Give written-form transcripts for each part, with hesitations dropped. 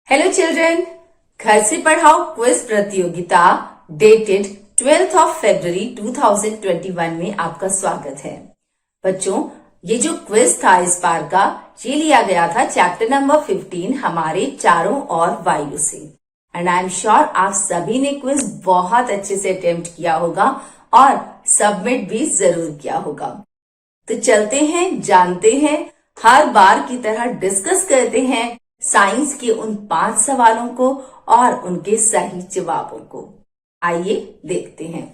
Hello children, घर से पढ़ाओ क्विज प्रतियोगिता डेटेड 12 फरवरी 2021 में आपका स्वागत है। बच्चों, ये जो क्विज था इस बार का, ये लिया गया था चैप्टर नंबर 15 हमारे चारों ओर वायु से। एंड आई एम श्योर आप सभी ने क्विज बहुत अच्छे से अटेम्प्ट किया होगा और सबमिट भी जरूर किया होगा। तो चलते हैं, जानते हैं, हर बार की तरह डिस्कस करते हैं साइंस के उन 5 सवालों को और उनके सही जवाबों को। आइए देखते हैं।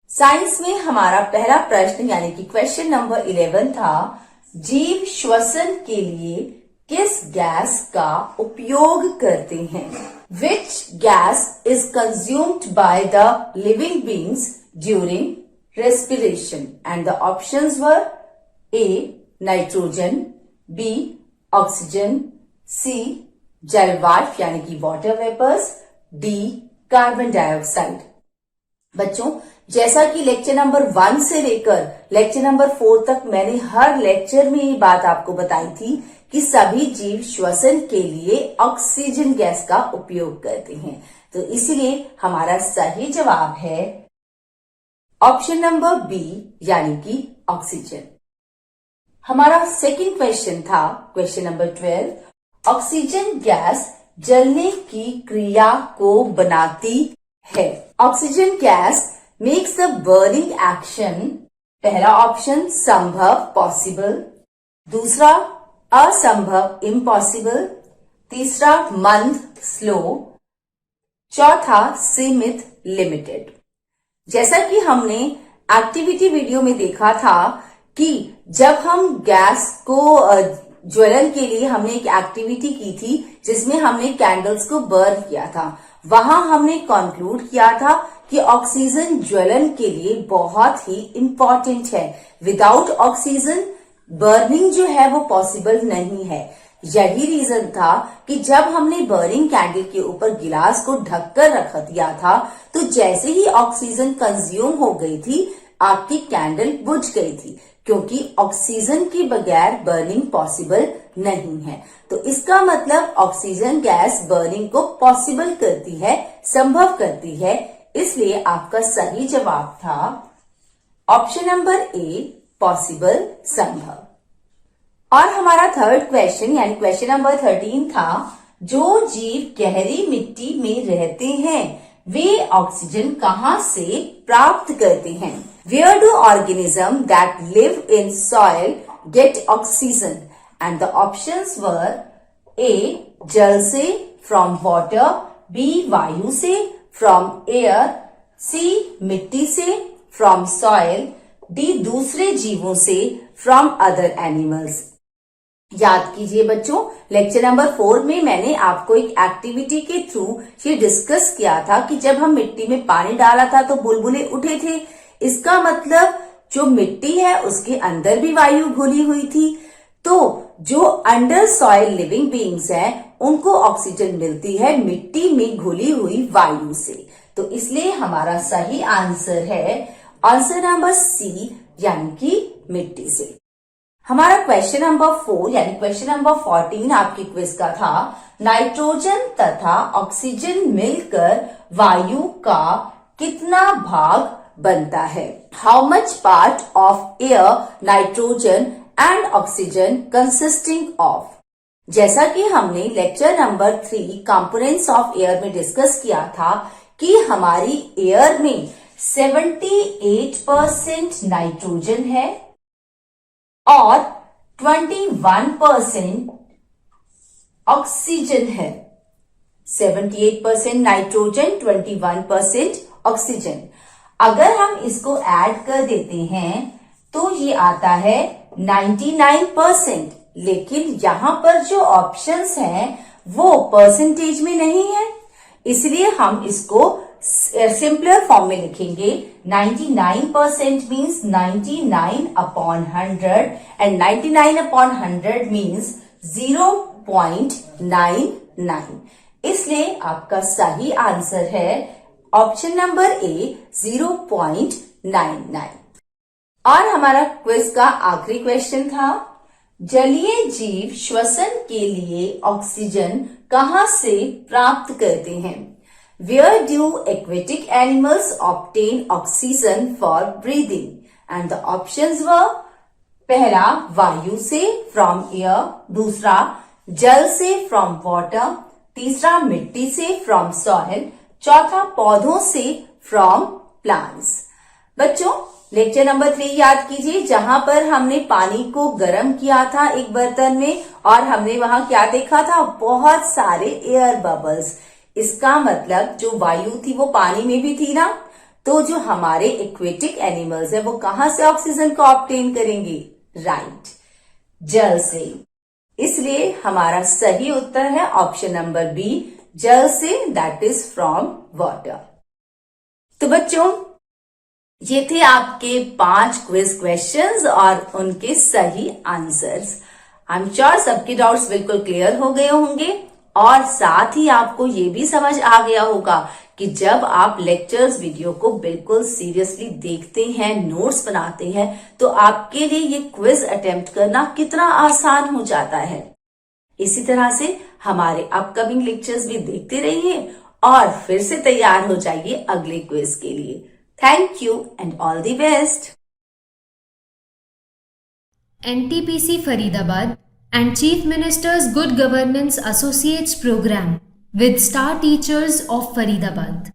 साइंस में हमारा पहला प्रश्न यानी कि क्वेश्चन नंबर 11 था, जीव श्वसन के लिए किस गैस का उपयोग करते हैं? Which gas is consumed by the living beings during respiration? And the options were A. Nitrogen, B. Oxygen, C. जलवाष्प यानी कि water vapours, D. Carbon dioxide. बच्चों, जैसा कि लेक्चर नंबर 1 से लेकर लेक्चर नंबर 4 तक मैंने हर लेक्चर में ये बात आपको बताई थी कि सभी जीव श्वसन के लिए ऑक्सीजन गैस का उपयोग करते हैं। तो इसलिए हमारा सही जवाब है ऑप्शन नंबर बी यानी कि ऑक्सीजन। हमारा सेकंड क्वेश्चन था क्वेश्चन नंबर 12, ऑक्सीजन गैस जलने की क्रिया को बनाती है। Oxygen gas makes the burning action, पहला ऑप्शन संभव पॉसिबल, दूसरा असंभव इम्पॉसिबल, तीसरा मंद स्लो, चौथा सीमित लिमिटेड। जैसा कि हमने एक्टिविटी वीडियो में देखा था कि जब हम गैस को ज्वलन के लिए हमने एक एक्टिविटी की थी जिसमें हमने कैंडल्स को बर्न किया था, वहां हमने कंक्लूड किया था कि ऑक्सीजन ज्वलन के लिए बहुत ही इंपॉर्टेंट है। विदाउट ऑक्सीजन बर्निंग जो है वो पॉसिबल नहीं है। यही रीजन था कि जब हमने बर्निंग कैंडल के ऊपर गिलास को ढककर रख दिया था तो जैसे ही ऑक्सीजन कंज्यूम हो गई थी आपकी कैंडल बुझ गई थी, क्योंकि ऑक्सीजन के बगैर बर्निंग पॉसिबल नहीं है। तो इसका मतलब ऑक्सीजन गैस बर्निंग को पॉसिबल करती है, संभव करती है। इसलिए आपका सही जवाब था ऑप्शन नंबर ए, पॉसिबल, संभव। और हमारा थर्ड क्वेश्चन यानी क्वेश्चन नंबर 13 था, जो जीव गहरी मिट्टी में रहते हैं वे ऑक्सीजन कहां से प्राप्त करते हैं? Where do organisms that live in soil get oxygen? And the options were A. जल से, from water, B. वायु से, from air, C. मिट्टी से, from soil, D. दूसरे जीवों से, from other animals। याद कीजिए बच्चों, लेक्चर नंबर 4 में मैंने आपको एक एक्टिविटी के थ्रू ये डिस्कस किया था कि जब हम मिट्टी में पानी डाला था तो बुलबुले उठे थे। इसका मतलब जो मिट्टी है उसके अंदर भी वायु घुली हुई थी। तो जो अंडर सॉइल लिविंग बीइंग्स हैं उनको ऑक्सीजन मिलती है मिट्टी में घुली हुई वायु से। तो इसलिए हमारा सही आंसर है आंसर नंबर सी यानी कि मिट्टी से। हमारा क्वेश्चन नंबर 4 यानी क्वेश्चन नंबर 14 आपकी क्विज का था, नाइट्रोजन तथा ऑक्सीजन मिलकर वायु का कितना भाग बनता है? How much part of air nitrogen and oxygen consisting of? जैसा कि हमने lecture number 3 components of air में डिस्कस किया था कि हमारी एयर में 78% नाइट्रोजन है और 21% ऑक्सीजन है। 78% नाइट्रोजन, 21% ऑक्सीजन। अगर हम इसको ऐड कर देते हैं तो ये आता है 99%। लेकिन यहां पर जो ऑप्शंस हैं वो परसेंटेज में नहीं है, इसलिए हम इसको सिंपलर फॉर्म में लिखेंगे। 99% मीन्स 99/100 एंड 99/100 मीन्स 0.99। इसलिए आपका सही आंसर है ऑप्शन नंबर ए, 0.99। और हमारा क्विज का आखिरी क्वेश्चन था, जलीय जीव श्वसन के लिए ऑक्सीजन कहाँ से प्राप्त करते हैं? Where do aquatic animals obtain oxygen for breathing? And the options were पहला वायु से फ्रॉम एयर, दूसरा जल से फ्रॉम वाटर, तीसरा मिट्टी से फ्रॉम सॉइल, चौथा पौधों से फ्रॉम प्लांट्स। बच्चों लेक्चर नंबर 3 याद कीजिए, जहां पर हमने पानी को गर्म किया था एक बर्तन में और हमने वहां क्या देखा था? बहुत सारे एयर बबल्स। इसका मतलब जो वायु थी वो पानी में भी थी ना, तो जो हमारे एक्वेटिक एनिमल्स है वो कहां से ऑक्सीजन को ऑब्टेन करेंगे? राइट, जल से। इसलिए हमारा सही उत्तर है ऑप्शन नंबर बी, जल से, दैट इज फ्रॉम वाटर। तो बच्चों ये थे आपके 5 क्विज क्वेश्चंस और उनके सही आंसर्स। आई एम श्योर सबके डाउट्स बिल्कुल क्लियर हो गए होंगे और साथ ही आपको ये भी समझ आ गया होगा कि जब आप लेक्चर्स वीडियो को बिल्कुल सीरियसली देखते हैं, नोट्स बनाते हैं, तो आपके लिए ये क्विज अटेम्प्ट करना कितना आसान हो जाता है। इसी तरह से हमारे अपकमिंग लेक्चर्स भी देखते रहिए और फिर से तैयार हो जाइए अगले क्विज के लिए। Thank you and all the best. NTPC Faridabad and Chief Minister's Good Governance Associates Program with Star Teachers of Faridabad.